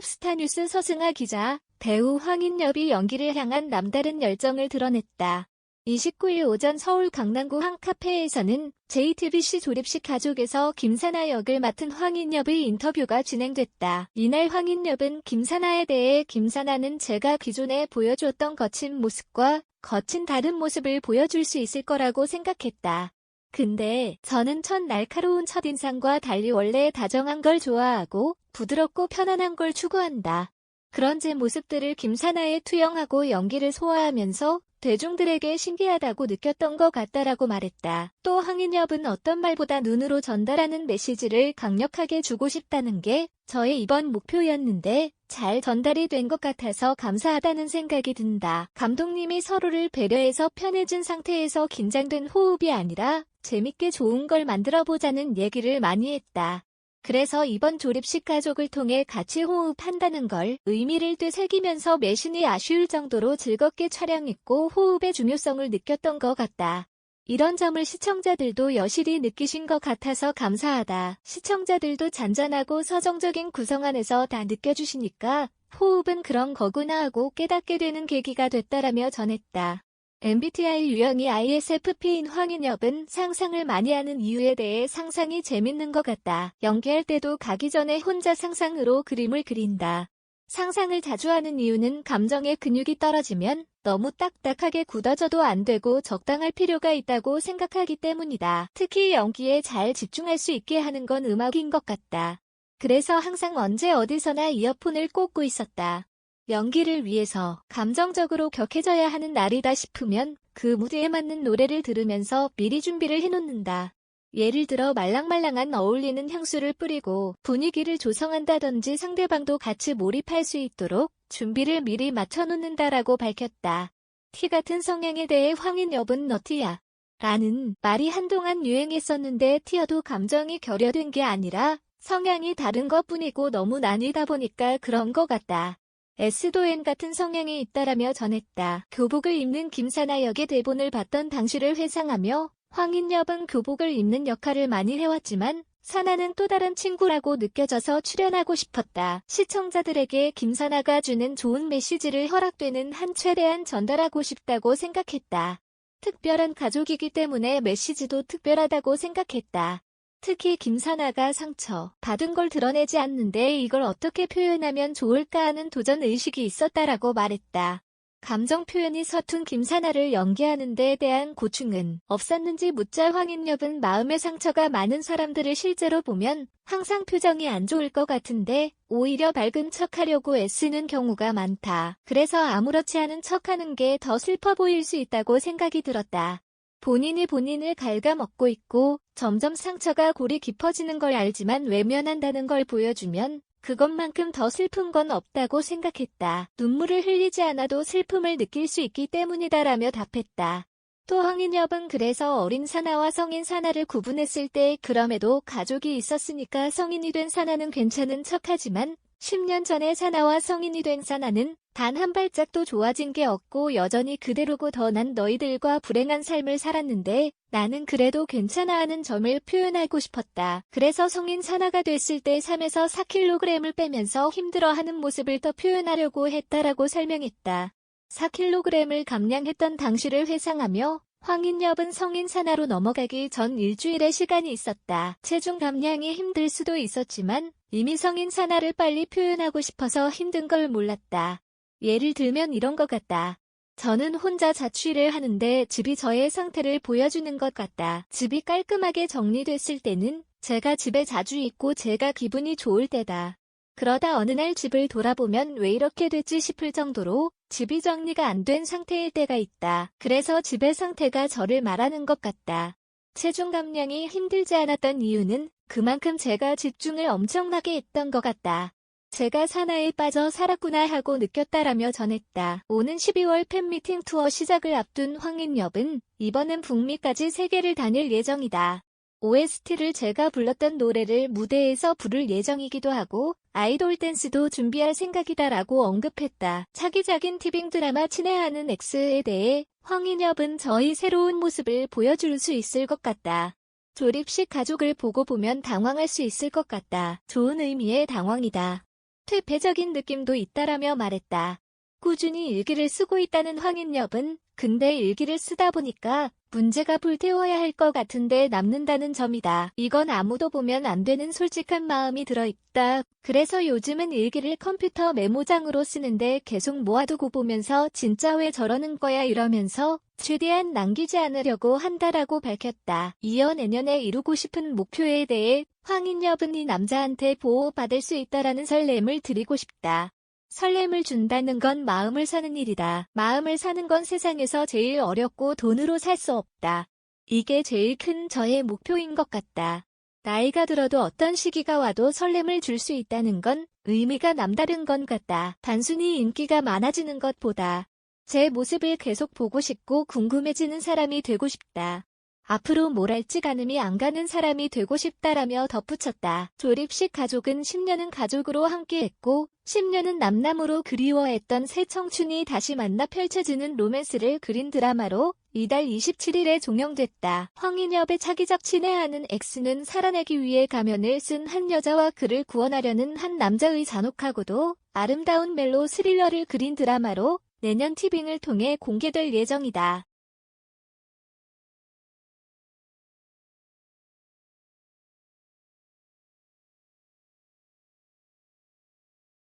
스타뉴스 서승아 기자, 배우 황인엽이 연기를 향한 남다른 열정을 드러냈다. 29일 오전 서울 강남구 한 카페에서는 JTBC 졸업식 가족에서 김사나 역을 맡은 황인엽의 인터뷰가 진행됐다. 이날 황인엽은 김사나에 대해 김사나는 제가 기존에 보여주었던 거친 모습과 거친 다른 모습을 보여줄 수 있을 거라고 생각했다. 근데 저는 날카로운 첫인상과 달리 원래 다정한 걸 좋아하고 부드럽고 편안한 걸 추구한다. 그런 제 모습들을 김사나에 투영하고 연기를 소화하면서 대중들에게 신기하다고 느꼈던 것 같다라고 말했다. 또 황인엽은 어떤 말보다 눈으로 전달하는 메시지를 강력하게 주고 싶다는 게 저의 이번 목표였는데 잘 전달이 된 것 같아서 감사하다는 생각이 든다. 감독님이 서로를 배려해서 편해진 상태에서 긴장된 호흡이 아니라 재밌게 좋은 걸 만들어보자는 얘기를 많이 했다. 그래서 이번 졸업식 가족을 통해 같이 호흡한다는 걸 의미를 되새기면서 매신이 아쉬울 정도로 즐겁게 촬영했고 호흡의 중요성을 느꼈던 것 같다. 이런 점을 시청자들도 여실히 느끼신 것 같아서 감사하다. 시청자들도 잔잔하고 서정적인 구성 안에서 다 느껴주시니까 호흡은 그런 거구나 하고 깨닫게 되는 계기가 됐다라며 전했다. MBTI 유형이 ISFP인 황인엽은 상상을 많이 하는 이유에 대해 상상이 재밌는 것 같다. 연기할 때도 가기 전에 혼자 상상으로 그림을 그린다. 상상을 자주 하는 이유는 감정의 근육이 떨어지면 너무 딱딱하게 굳어져도 안 되고 적당할 필요가 있다고 생각하기 때문이다. 특히 연기에 잘 집중할 수 있게 하는 건 음악인 것 같다. 그래서 항상 언제 어디서나 이어폰을 꽂고 있었다. 연기를 위해서 감정적으로 격해져야 하는 날이다 싶으면 그 무드에 맞는 노래를 들으면서 미리 준비를 해놓는다. 예를 들어 말랑말랑한 어울리는 향수를 뿌리고 분위기를 조성한다든지 상대방도 같이 몰입할 수 있도록 준비를 미리 맞춰놓는다라고 밝혔다. 티 같은 성향에 대해 황인엽은 너 T야 라는 말이 한동안 유행했었는데 T여도 감정이 결여된 게 아니라 성향이 다른 것뿐이고 너무 나뉘다 보니까 그런 것 같다. S도 N 같은 성향이 있다라며 전했다. 교복을 입는 김사나 역의 대본을 봤던 당시를 회상하며 황인엽은 교복을 입는 역할을 많이 해왔지만 사나는 또 다른 친구라고 느껴져서 출연하고 싶었다. 시청자들에게 김사나가 주는 좋은 메시지를 허락되는 한 최대한 전달하고 싶다고 생각했다. 특별한 가족이기 때문에 메시지도 특별하다고 생각했다. 특히 김사나가 상처 받은 걸 드러내지 않는데 이걸 어떻게 표현하면 좋을까 하는 도전의식이 있었다라고 말했다. 감정 표현이 서툰 김사나를 연기하는 데에 대한 고충은 없었는지 묻자 황인엽은 마음의 상처가 많은 사람들을 실제로 보면 항상 표정이 안 좋을 것 같은데 오히려 밝은 척하려고 애쓰는 경우가 많다. 그래서 아무렇지 않은 척하는 게 더 슬퍼 보일 수 있다고 생각이 들었다. 본인이 본인을 갉아먹고 있고 점점 상처가 골이 깊어지는 걸 알지만 외면한다는 걸 보여주면 그것만큼 더 슬픈 건 없다고 생각했다. 눈물을 흘리지 않아도 슬픔을 느낄 수 있기 때문이다라며 답했다. 또 황인엽은 그래서 어린 사나와 성인 사나를 구분했을 때 그럼에도 가족이 있었으니까 성인이 된 사나는 괜찮은 척하지만 10년 전에 사나와 성인이 된 사나는 단 한 발짝도 좋아진 게 없고 여전히 그대로고 더 난 너희들과 불행한 삶을 살았는데 나는 그래도 괜찮아 하는 점을 표현하고 싶었다. 그래서 성인 사나가 됐을 때 3에서 4kg을 빼면서 힘들어하는 모습을 더 표현하려고 했다라고 설명했다. 4kg을 감량했던 당시를 회상하며 황인엽은 성인 사나로 넘어가기 전 일주일의 시간이 있었다. 체중 감량이 힘들 수도 있었지만 이미 성인 사나를 빨리 표현하고 싶어서 힘든 걸 몰랐다. 예를 들면 이런 것 같다. 저는 혼자 자취를 하는데 집이 저의 상태를 보여주는 것 같다. 집이 깔끔하게 정리됐을 때는 제가 집에 자주 있고 제가 기분이 좋을 때다. 그러다 어느 날 집을 돌아보면 왜 이렇게 됐지 싶을 정도로 집이 정리가 안 된 상태일 때가 있다. 그래서 집의 상태가 저를 말하는 것 같다. 체중 감량이 힘들지 않았던 이유는 그만큼 제가 집중을 엄청나게 했던 것 같다. 제가 사나이에 빠져 살았구나 하고 느꼈다라며 전했다. 오는 12월 팬미팅 투어 시작을 앞둔 황인엽은 이번엔 북미까지 3개를 다닐 예정이다. OST를 제가 불렀던 노래를 무대에서 부를 예정이기도 하고 아이돌 댄스도 준비할 생각이다라고 언급했다. 차기작인 티빙 드라마 친애하는 X에 대해 황인엽은 저희 새로운 모습을 보여줄 수 있을 것 같다. 졸업식 가족을 보고 보면 당황할 수 있을 것 같다. 좋은 의미의 당황이다. 퇴폐적인 느낌도 있다라며 말했다. 꾸준히 일기를 쓰고 있다는 황인엽은 근데 일기를 쓰다 보니까 문제가 불태워야 할 것 같은데 남는다는 점이다. 이건 아무도 보면 안 되는 솔직한 마음이 들어있다. 그래서 요즘은 일기를 컴퓨터 메모장으로 쓰는데 계속 모아두고 보면서 진짜 왜 저러는 거야 이러면서 최대한 남기지 않으려고 한다라고 밝혔다. 이어 내년에 이루고 싶은 목표에 대해 황인엽은 이 남자한테 보호받을 수 있다라는 설렘을 드리고 싶다. 설렘을 준다는 건 마음을 사는 일이다. 마음을 사는 건 세상에서 제일 어렵고 돈으로 살 수 없다. 이게 제일 큰 저의 목표인 것 같다. 나이가 들어도 어떤 시기가 와도 설렘을 줄 수 있다는 건 의미가 남다른 건 같다. 단순히 인기가 많아지는 것보다 제 모습을 계속 보고 싶고 궁금해지는 사람이 되고 싶다. 앞으로 뭘 할지 가늠이 안 가는 사람이 되고 싶다라며 덧붙였다. 졸입식 가족은 10년은 가족으로 함께했고 10년은 남남으로 그리워했던 새 청춘이 다시 만나 펼쳐지는 로맨스를 그린 드라마로 이달 27일에 종영됐다. 황인엽의 차기작 친애하는 X는 살아내기 위해 가면을 쓴 한 여자와 그를 구원하려는 한 남자의 잔혹하고도 아름다운 멜로 스릴러를 그린 드라마로 내년 티빙을 통해 공개될 예정이다.